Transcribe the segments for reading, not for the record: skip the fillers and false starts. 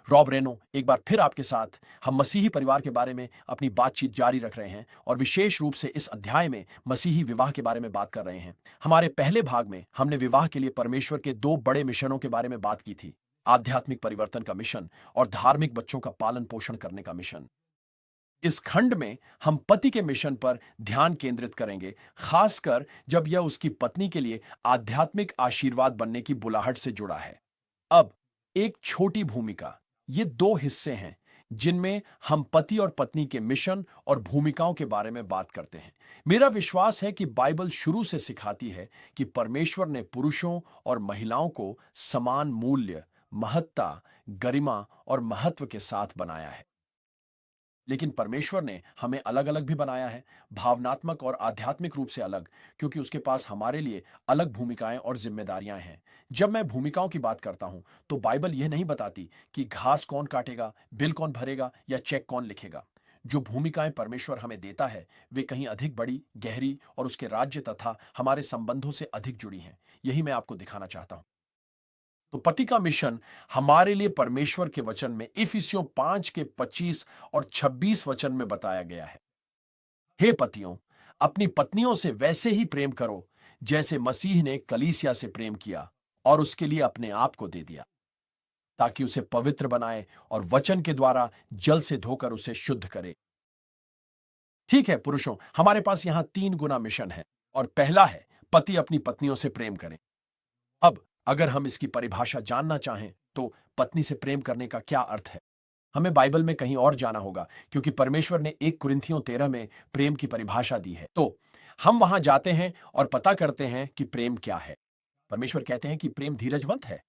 Rob Reno एक बार फिर आपके साथ हम मसीही परिवार के बारे में अपनी बातचीत जारी रख रहे हैं और विशेष रूप से इस अध्याय में मसीही विवाह के बारे में बात कर रहे हैं। हमारे पहले भाग में हमने विवाह के लिए परमेश्वर के दो बड़े मिशनों के बारे में बात की थी, आध्यात्मिक परिवर्तन का मिशन और धार्मिक बच्चों का पालन पोषण करने का मिशन। इस खंड में हम पति के मिशन पर ध्यान केंद्रित करेंगे, खासकर जब यह उसकी पत्नी के लिए आध्यात्मिक आशीर्वाद बनने की बुलाहट से जुड़ा है। अब एक छोटी भूमिका, ये दो हिस्से हैं जिनमें हम पति और पत्नी के मिशन और भूमिकाओं के बारे में बात करते हैं। मेरा विश्वास है कि बाइबल शुरू से सिखाती है कि परमेश्वर ने पुरुषों और महिलाओं को समान मूल्य, महत्ता, गरिमा और महत्व के साथ बनाया है। लेकिन परमेश्वर ने हमें अलग अलग भी बनाया है, भावनात्मक और आध्यात्मिक रूप से अलग, क्योंकि उसके पास हमारे लिए अलग भूमिकाएं और जिम्मेदारियां हैं। जब मैं भूमिकाओं की बात करता हूं तो बाइबल यह नहीं बताती कि घास कौन काटेगा, बिल कौन भरेगा या चेक कौन लिखेगा। जो भूमिकाएं परमेश्वर हमें देता है वे कहीं अधिक बड़ी, गहरी और उसके राज्य तथा हमारे संबंधों से अधिक जुड़ी हैं। यही मैं आपको दिखाना चाहता हूं। तो पति का मिशन हमारे लिए परमेश्वर के वचन में इफिसियों 5 के 25 और 26 वचन में बताया गया है। हे पतियों, अपनी पत्नियों से वैसे ही प्रेम करो जैसे मसीह ने कलीसिया से प्रेम किया और उसके लिए अपने आप को दे दिया, ताकि उसे पवित्र बनाए और वचन के द्वारा जल से धोकर उसे शुद्ध करे। ठीक है पुरुषों, हमारे पास यहां 3 गुना मिशन है और पहला है पति अपनी पत्नियों से प्रेम करें। अब अगर हम इसकी परिभाषा जानना चाहें तो पत्नी से प्रेम करने का क्या अर्थ है, हमें बाइबल में कहीं और जाना होगा, क्योंकि परमेश्वर ने 1 कुरिन्थियों 13 में प्रेम की परिभाषा दी है। तो हम वहां जाते हैं और पता करते हैं कि प्रेम क्या है। परमेश्वर कहते हैं कि प्रेम धीरजवंत है,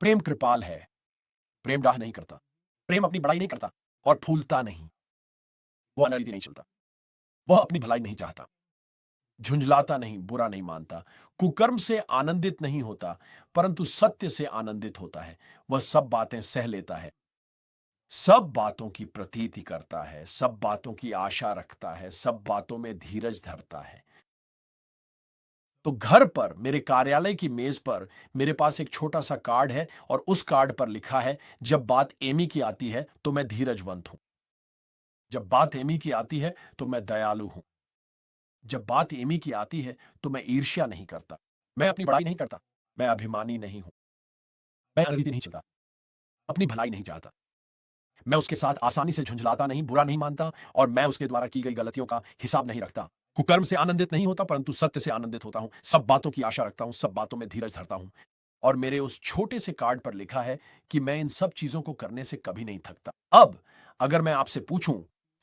प्रेम कृपाल है, प्रेम डाह नहीं करता, प्रेम अपनी बड़ाई नहीं करता और फूलता नहीं, वो अनरीति नहीं चलता, वह अपनी भलाई नहीं चाहता, झुंझलाता नहीं, बुरा नहीं मानता, कुकर्म से आनंदित नहीं होता, परंतु सत्य से आनंदित होता है। वह सब बातें सह लेता है, सब बातों की प्रतीति करता है, सब बातों की आशा रखता है, सब बातों में धीरज धरता है। तो घर पर, मेरे कार्यालय की मेज पर मेरे पास एक छोटा सा कार्ड है और उस कार्ड पर लिखा है, जब बात एमी की आती है तो मैं धीरजवंत हूं, जब बात एमी की आती है तो मैं दयालु हूं, जब बात एमी की आती है तो मैं ईर्ष्या नहीं करता, मैं अपनी बड़ाई नहीं करता, मैं अभिमानी नहीं हूं, मैं अनरीति नहीं चलता, अपनी भलाई नहीं चाहता, मैं उसके साथ आसानी से झुंझलाता नहीं, बुरा नहीं मानता और मैं उसके द्वारा की गई गलतियों का हिसाब नहीं रखता। कुकर्म से आनंदित नहीं होता, परंतु सत्य से आनंदित होता हूं, सब बातों की आशा रखता हूं, सब बातों में धीरज धरता हूं। और मेरे उस छोटे से कार्ड पर लिखा है कि मैं इन सब चीजों को करने से कभी नहीं थकता। अब अगर मैं आपसे पूछूं,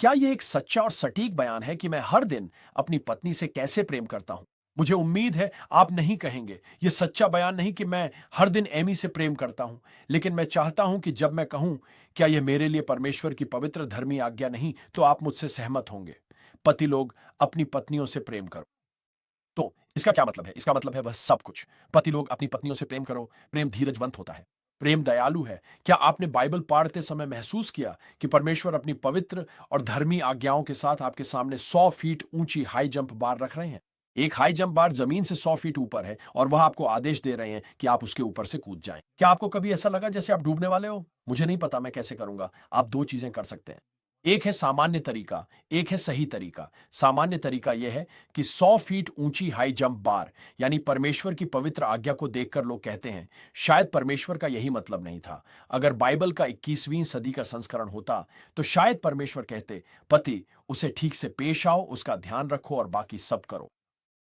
क्या यह एक सच्चा और सटीक बयान है कि मैं हर दिन अपनी पत्नी से कैसे प्रेम करता हूं? मुझे उम्मीद है आप नहीं कहेंगे यह सच्चा बयान नहीं कि मैं हर दिन एमी से प्रेम करता हूं, लेकिन मैं चाहता हूं कि जब मैं कहूं क्या यह मेरे लिए परमेश्वर की पवित्र धर्मी आज्ञा नहीं, तो आप मुझसे सहमत होंगे। पति लोग, अपनी पत्नियों से प्रेम करो। तो इसका क्या मतलब है? इसका मतलब है वह सब कुछ। पति लोग, अपनी पत्नियों से प्रेम करो। प्रेम धीरजवंत होता है, प्रेम दयालु है। क्या आपने बाइबल पढ़ते समय महसूस किया कि परमेश्वर अपनी पवित्र और धर्मी आज्ञाओं के साथ आपके सामने 100 फीट ऊंची हाई जंप बार रख रहे हैं? एक हाई जंप बार जमीन से 100 फीट ऊपर है और वह आपको आदेश दे रहे हैं कि आप उसके ऊपर से कूद जाएं। क्या आपको कभी ऐसा लगा जैसे आप डूबने वाले हो? मुझे नहीं पता मैं कैसे करूंगा। आप दो चीजें कर सकते हैं, एक है सामान्य तरीका, एक है सही तरीका। सामान्य तरीका यह है कि 100 फीट ऊंची हाई जंप बार, यानी परमेश्वर की पवित्र आज्ञा को देखकर लोग कहते हैं शायद परमेश्वर का यही मतलब नहीं था। अगर बाइबल का 21वीं सदी का संस्करण होता तो शायद परमेश्वर कहते, पति, उसे ठीक से पेश आओ, उसका ध्यान रखो और बाकी सब करो।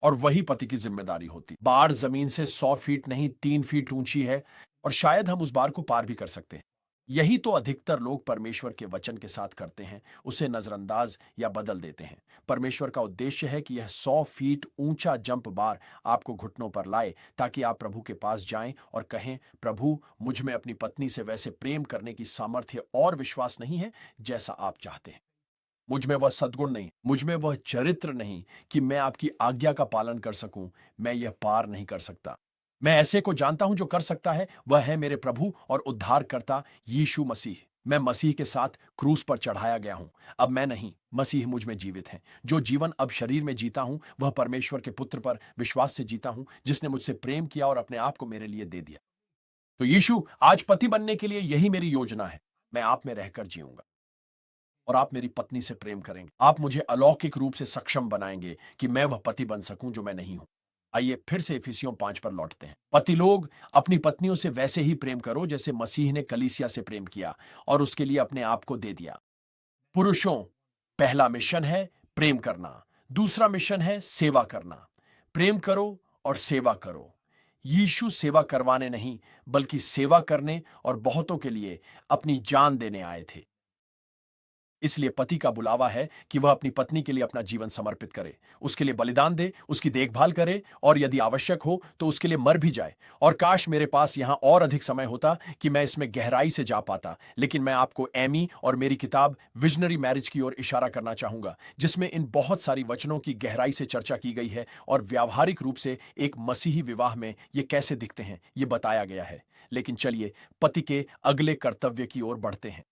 और वही पति की जिम्मेदारी होती। बार जमीन से 100 फीट नहीं, 3 फीट ऊंची है और शायद हम उस बार को पार भी कर सकते हैं। यही तो अधिकतर लोग परमेश्वर के वचन के साथ करते हैं, उसे नजरअंदाज या बदल देते हैं। परमेश्वर का उद्देश्य है कि यह 100 फीट ऊंचा जंप बार आपको घुटनों पर लाए, ताकि आप प्रभु के पास जाएं और कहें, प्रभु, मुझ में अपनी पत्नी से वैसे प्रेम करने की सामर्थ्य और विश्वास नहीं है जैसा आप चाहते हैं। मुझ में वह सद्गुण नहीं, मुझ में वह चरित्र नहीं कि मैं आपकी आज्ञा का पालन कर सकूं। मैं यह पार नहीं कर सकता। मैं ऐसे को जानता हूं जो कर सकता है, वह है मेरे प्रभु और उद्धारकर्ता यीशु मसीह। मैं मसीह के साथ क्रूस पर चढ़ाया गया हूं। अब मैं नहीं, मसीह मुझ में जीवित है। जो जीवन अब शरीर में जीता हूं वह परमेश्वर के पुत्र पर विश्वास से जीता हूं, जिसने मुझसे प्रेम किया और अपने आप को मेरे लिए दे दिया। तो यीशु, आज पति बनने के लिए यही मेरी योजना है। मैं आप में रहकर जीऊंगा और आप मेरी पत्नी से प्रेम करेंगे। आप मुझे अलौकिक रूप से सक्षम बनाएंगे कि मैं वह पति बन सकूं जो मैं नहीं हूं। आइए फिर से इफिसियों 5 पर लौटते हैं। पति लोग, अपनी पत्नियों से वैसे ही प्रेम करो जैसे मसीह ने कलीसिया से प्रेम किया और उसके लिए अपने आप को दे दिया। पुरुषों, पहला मिशन है प्रेम करना, दूसरा मिशन है सेवा करना। प्रेम करो और सेवा करो। यीशु सेवा करवाने नहीं बल्कि सेवा करने और बहुतों के लिए अपनी जान देने आए थे। इसलिए पति का बुलावा है कि वह अपनी पत्नी के लिए अपना जीवन समर्पित करे, उसके लिए बलिदान दे, उसकी देखभाल करे और यदि आवश्यक हो तो उसके लिए मर भी जाए। और काश मेरे पास यहां और अधिक समय होता कि मैं इसमें गहराई से जा पाता, लेकिन मैं आपको एमी और मेरी किताब विजनरी मैरिज की ओर इशारा करना चाहूंगा, जिसमें इन बहुत सारी वचनों की गहराई से चर्चा की गई है और व्यावहारिक रूप से एक मसीही विवाह में ये कैसे दिखते हैं ये बताया गया है। लेकिन चलिए पति के अगले कर्तव्य की ओर बढ़ते हैं।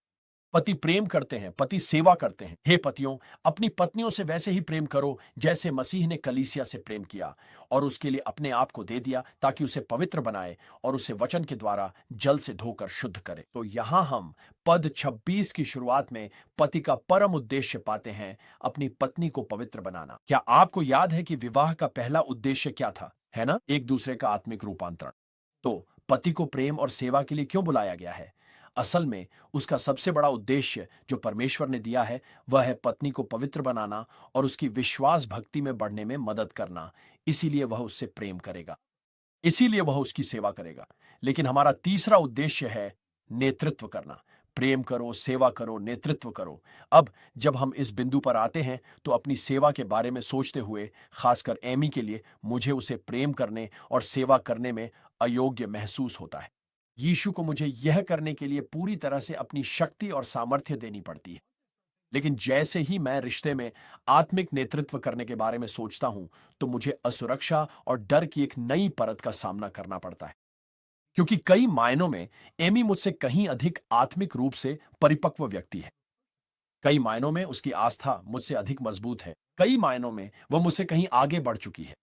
पति प्रेम करते हैं, पति सेवा करते हैं। हे पतियों, अपनी पत्नियों से वैसे ही प्रेम करो जैसे मसीह ने कलीसिया से प्रेम किया और उसके लिए अपने आप को दे दिया ताकि उसे पवित्र बनाए और उसे वचन के द्वारा जल से धोकर शुद्ध करे। तो यहां हम पद 26 की शुरुआत में पति का परम उद्देश्य पाते हैं, अपनी पत्नी को पवित्र बनाना। क्या आपको याद है कि विवाह का पहला उद्देश्य क्या था? है ना, एक दूसरे का आत्मिक रूपांतरण। तो पति को प्रेम और सेवा के लिए क्यों बुलाया गया है? असल में उसका सबसे बड़ा उद्देश्य जो परमेश्वर ने दिया है वह है पत्नी को पवित्र बनाना और उसकी विश्वास भक्ति में बढ़ने में मदद करना। इसीलिए वह उससे प्रेम करेगा, इसीलिए वह उसकी सेवा करेगा। लेकिन हमारा तीसरा उद्देश्य है नेतृत्व करना। प्रेम करो, सेवा करो, नेतृत्व करो। अब जब हम इस बिंदु पर आते हैं तो अपनी सेवा के बारे में सोचते हुए, खासकर एमी के लिए, मुझे उसे प्रेम करने और सेवा करने में अयोग्य महसूस होता है। यीशु को मुझे यह करने के लिए पूरी तरह से अपनी शक्ति और सामर्थ्य देनी पड़ती है। लेकिन जैसे ही मैं रिश्ते में आत्मिक नेतृत्व करने के बारे में सोचता हूं तो मुझे असुरक्षा और डर की एक नई परत का सामना करना पड़ता है। क्योंकि कई मायनों में एमी मुझसे कहीं अधिक आत्मिक रूप से परिपक्व व्यक्ति है। कई मायनों में उसकी आस्था मुझसे अधिक मजबूत है। कई मायनों में वह मुझसे कहीं आगे बढ़ चुकी है।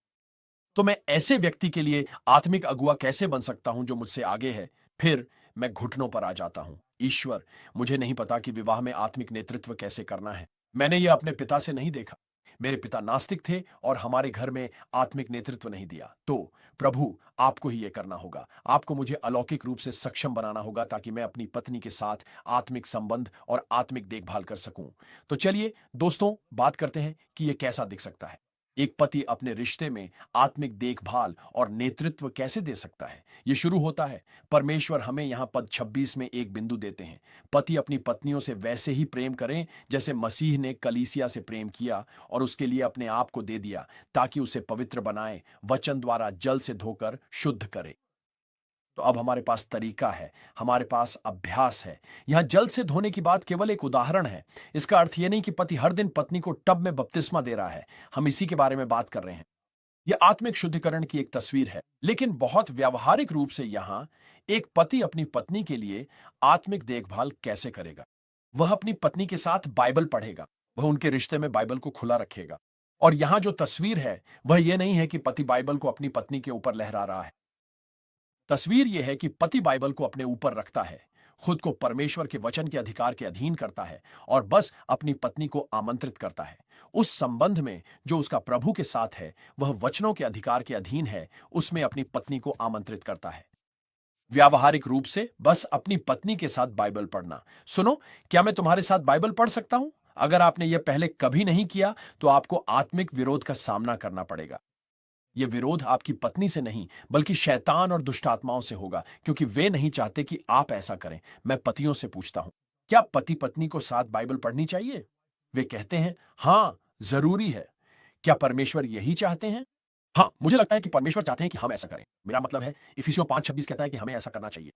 तो मैं ऐसे व्यक्ति के लिए आत्मिक अगुआ कैसे बन सकता हूं जो मुझसे आगे है? फिर मैं घुटनों पर आ जाता हूं। ईश्वर, मुझे नहीं पता कि विवाह में आत्मिक नेतृत्व कैसे करना है। मैंने यह अपने पिता से नहीं देखा। मेरे पिता नास्तिक थे और हमारे घर में आत्मिक नेतृत्व नहीं दिया। तो प्रभु, आपको ही यह करना होगा। आपको मुझे अलौकिक रूप से सक्षम बनाना होगा ताकि मैं अपनी पत्नी के साथ आत्मिक संबंध और आत्मिक देखभाल कर सकूं। तो चलिए दोस्तों, बात करते हैं कि यह कैसा दिख सकता है। एक पति अपने रिश्ते में आत्मिक देखभाल और नेतृत्व कैसे दे सकता है? ये शुरू होता है, परमेश्वर हमें यहाँ पद 26 में एक बिंदु देते हैं। पति अपनी पत्नियों से वैसे ही प्रेम करें जैसे मसीह ने कलीसिया से प्रेम किया और उसके लिए अपने आप को दे दिया ताकि उसे पवित्र बनाए, वचन द्वारा जल से धोकर शुद्ध करे। तो अब हमारे पास तरीका है, हमारे पास अभ्यास है। यहां जल से धोने की बात केवल एक उदाहरण है। इसका अर्थ यह नहीं कि पति हर दिन पत्नी को टब में बपतिस्मा दे रहा है। हम इसी के बारे में बात कर रहे हैं। यह आत्मिक शुद्धिकरण की एक तस्वीर है। लेकिन बहुत व्यावहारिक रूप से यहां एक पति अपनी पत्नी के लिए आत्मिक देखभाल कैसे करेगा? वह अपनी पत्नी के साथ बाइबल पढ़ेगा। वह उनके रिश्ते में बाइबल को खुला रखेगा। और यहां जो तस्वीर है वह यह नहीं है कि पति बाइबल को अपनी पत्नी के ऊपर लहरा रहा है। तस्वीर यह है कि पति बाइबल को अपने ऊपर रखता है, खुद को परमेश्वर के वचन के अधिकार के अधीन करता है और बस अपनी पत्नी को आमंत्रित करता है। उस संबंध में जो उसका प्रभु के साथ है, वह वचनों के अधिकार के अधीन है, उसमें अपनी पत्नी को आमंत्रित करता है। व्यावहारिक रूप से बस अपनी पत्नी के साथ बाइबल पढ़ना। सुनो, क्या मैं तुम्हारे साथ बाइबल पढ़ सकता हूं? अगर आपने यह पहले कभी नहीं किया तो आपको आत्मिक विरोध का सामना करना पड़ेगा। यह विरोध आपकी पत्नी से नहीं बल्कि शैतान और दुष्ट आत्माओं से होगा, क्योंकि वे नहीं चाहते कि आप ऐसा करें। मैं पतियों से पूछता हूं, क्या पति पत्नी को साथ बाइबल पढ़नी चाहिए? वे कहते हैं हां, जरूरी है। क्या परमेश्वर यही चाहते हैं? हाँ, मुझे लगता है कि परमेश्वर चाहते हैं कि हम ऐसा करें। मेरा मतलब है, इफिसियों 5:26 कहता है कि हमें ऐसा करना चाहिए।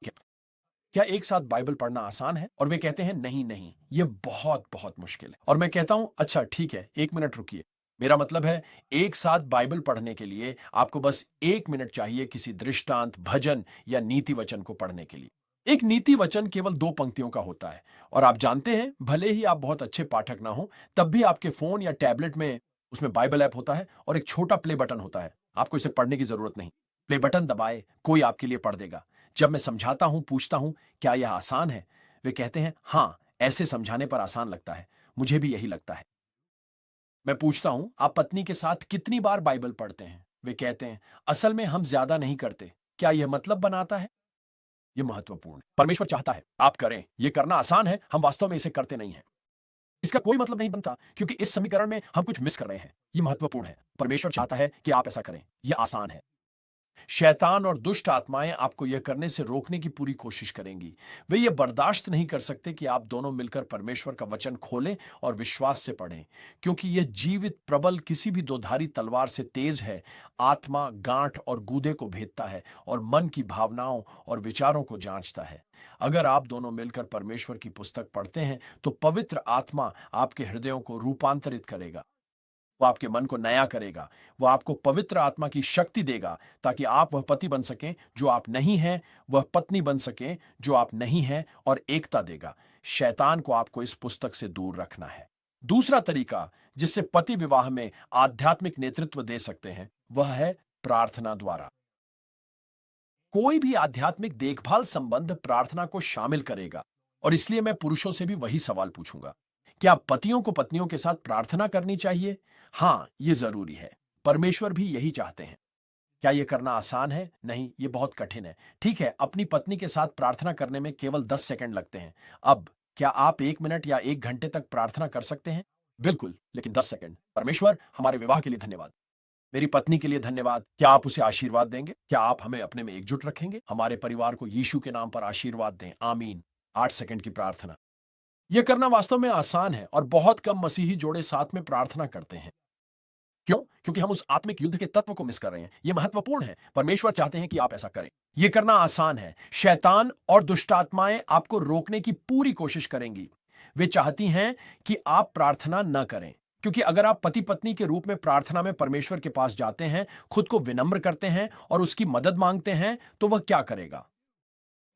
क्या एक साथ बाइबल पढ़ना आसान है? और वे कहते हैं नहीं नहीं, यह बहुत बहुत मुश्किल है। और मैं कहता हूं अच्छा ठीक है, 1 मिनट रुकिए। मेरा मतलब है, एक साथ बाइबल पढ़ने के लिए आपको बस 1 मिनट चाहिए किसी दृष्टांत, भजन या नीति वचन को पढ़ने के लिए। एक नीति वचन केवल 2 पंक्तियों का होता है और आप जानते हैं, भले ही आप बहुत अच्छे पाठक ना हो, तब भी आपके फोन या टैबलेट में उसमें बाइबल ऐप होता है और एक छोटा प्ले बटन होता है। आपको इसे पढ़ने की जरूरत नहीं। प्ले बटन दबाए, कोई आपके लिए पढ़ देगा। जब मैं समझाता हूं, पूछता हूं क्या यह आसान है, वे कहते हैं हां, ऐसे समझाने पर आसान लगता है। मुझे भी यही लगता है। मैं पूछता हूं आप पत्नी के साथ कितनी बार बाइबल पढ़ते हैं? वे कहते हैं असल में हम ज्यादा नहीं करते। क्या यह मतलब बनाता है? यह महत्वपूर्ण है। परमेश्वर चाहता है आप करें। यह करना आसान है, हम वास्तव में इसे करते नहीं हैं। इसका कोई मतलब नहीं बनता क्योंकि इस समीकरण में हम कुछ मिस कर रहे हैं। यह महत्वपूर्ण है। परमेश्वर चाहता है कि आप ऐसा करें। यह आसान है। शैतान और दुष्ट आत्माएं आपको यह करने से रोकने की पूरी कोशिश करेंगी। वे यह बर्दाश्त नहीं कर सकते कि आप दोनों मिलकर परमेश्वर का वचन खोलें और विश्वास से पढ़ें, क्योंकि यह जीवित प्रबल किसी भी दोधारी तलवार से तेज है। आत्मा, गांठ और गूदे को भेदता है और मन की भावनाओं और विचारों को जांचता है। अगर आप दोनों मिलकर परमेश्वर की पुस्तक पढ़ते हैं तो पवित्र आत्मा आपके हृदयों को रूपांतरित करेगा। वो आपके मन को नया करेगा। वो आपको पवित्र आत्मा की शक्ति देगा ताकि आप वह पति बन सकें जो आप नहीं हैं, वह पत्नी बन सकें जो आप नहीं हैं, और एकता देगा। शैतान को आपको इस पुस्तक से दूर रखना है। दूसरा तरीका जिससे पति विवाह में आध्यात्मिक नेतृत्व दे सकते हैं वह है प्रार्थना द्वारा। कोई भी आध्यात्मिक देखभाल संबंध प्रार्थना को शामिल करेगा, और इसलिए मैं पुरुषों से भी वही सवाल पूछूंगा। क्या पतियों को पत्नियों के साथ प्रार्थना करनी चाहिए? हां, यह जरूरी है। परमेश्वर भी यही चाहते हैं। क्या यह करना आसान है? नहीं, यह बहुत कठिन है। ठीक है, अपनी पत्नी के साथ प्रार्थना करने में केवल 10 सेकंड लगते हैं। अब क्या आप 1 मिनट या 1 घंटे तक प्रार्थना कर सकते हैं? बिल्कुल, लेकिन 10 सेकंड। परमेश्वर, हमारे विवाह के लिए धन्यवाद। मेरी पत्नी के लिए धन्यवाद। क्या आप उसे आशीर्वाद देंगे? क्या आप हमें अपने में एकजुट रखेंगे? हमारे परिवार को यीशु के नाम पर आशीर्वाद दें। आमीन। 8 सेकंड की प्रार्थना। यह करना वास्तव में आसान है और बहुत कम मसीही जोड़े साथ में प्रार्थना करते हैं। क्यों? क्योंकि हम उस आत्मिक युद्ध के तत्व को मिस कर रहे हैं। यह महत्वपूर्ण है। परमेश्वर चाहते हैं कि आप ऐसा करें। यह करना आसान है। शैतान और दुष्ट आत्माएं आपको रोकने की पूरी कोशिश करेंगी। वे चाहती हैं कि आप प्रार्थना न करें, क्योंकि अगर आप पति पत्नी के रूप में प्रार्थना में परमेश्वर के पास जाते हैं, खुद को विनम्र करते हैं और उसकी मदद मांगते हैं, तो वह क्या करेगा?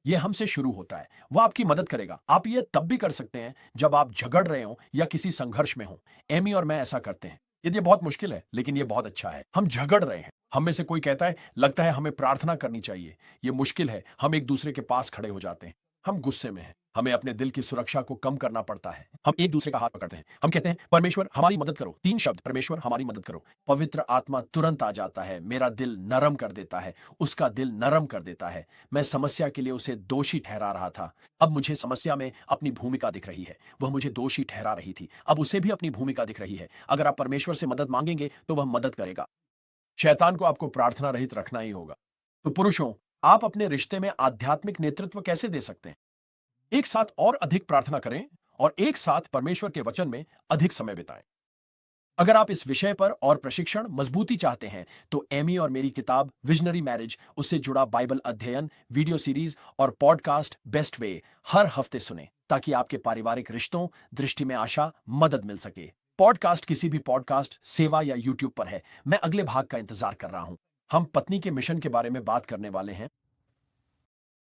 यह हमसे शुरू होता है। वह आपकी मदद करेगा। आप यह तब भी कर सकते हैं जब आप झगड़ रहे हो या किसी संघर्ष में हो। एमी और मैं ऐसा करते हैं। यदि ये बहुत मुश्किल है, लेकिन यह बहुत अच्छा है। हम झगड़ रहे हैं। हम में से कोई कहता है लगता है हमें प्रार्थना करनी चाहिए। यह मुश्किल है। हम एक दूसरे के पास खड़े हो जाते हैं। हम गुस्से में हैं। हमें अपने दिल की सुरक्षा को कम करना पड़ता है। हम एक दूसरे का हाथ पकड़ते हैं। हम कहते हैं परमेश्वर हमारी मदद करो। 3 शब्द, परमेश्वर हमारी मदद करो। पवित्र आत्मा तुरंत आ जाता है। मेरा दिल नरम कर देता है। उसका दिल नरम कर देता है। मैं समस्या के लिए उसे दोषी ठहरा रहा था। अब मुझे समस्या में अपनी भूमिका दिख रही है। वह मुझे दोषी ठहरा रही थी। अब उसे भी अपनी भूमिका दिख रही है। अगर आप परमेश्वर से मदद मांगेंगे तो वह मदद करेगा। शैतान को आपको प्रार्थना रहित रखना ही होगा। तो पुरुषों, आप अपने रिश्ते में आध्यात्मिक नेतृत्व कैसे दे सकते हैं? एक साथ और अधिक प्रार्थना करें और एक साथ परमेश्वर के वचन में अधिक समय बिताएं। अगर आप इस विषय पर और प्रशिक्षण मजबूती चाहते हैं तो एमी और मेरी किताब विजनरी मैरिज, उससे जुड़ा बाइबल अध्ययन, वीडियो सीरीज और पॉडकास्ट बेस्ट वे हर हफ्ते सुने, ताकि आपके पारिवारिक रिश्तों, दृष्टि में आशा, मदद मिल सके। पॉडकास्ट किसी भी पॉडकास्ट सेवा या यूट्यूब पर है। मैं अगले भाग का इंतजार कर रहा हूं। हम पत्नी के मिशन के बारे में बात करने वाले हैं।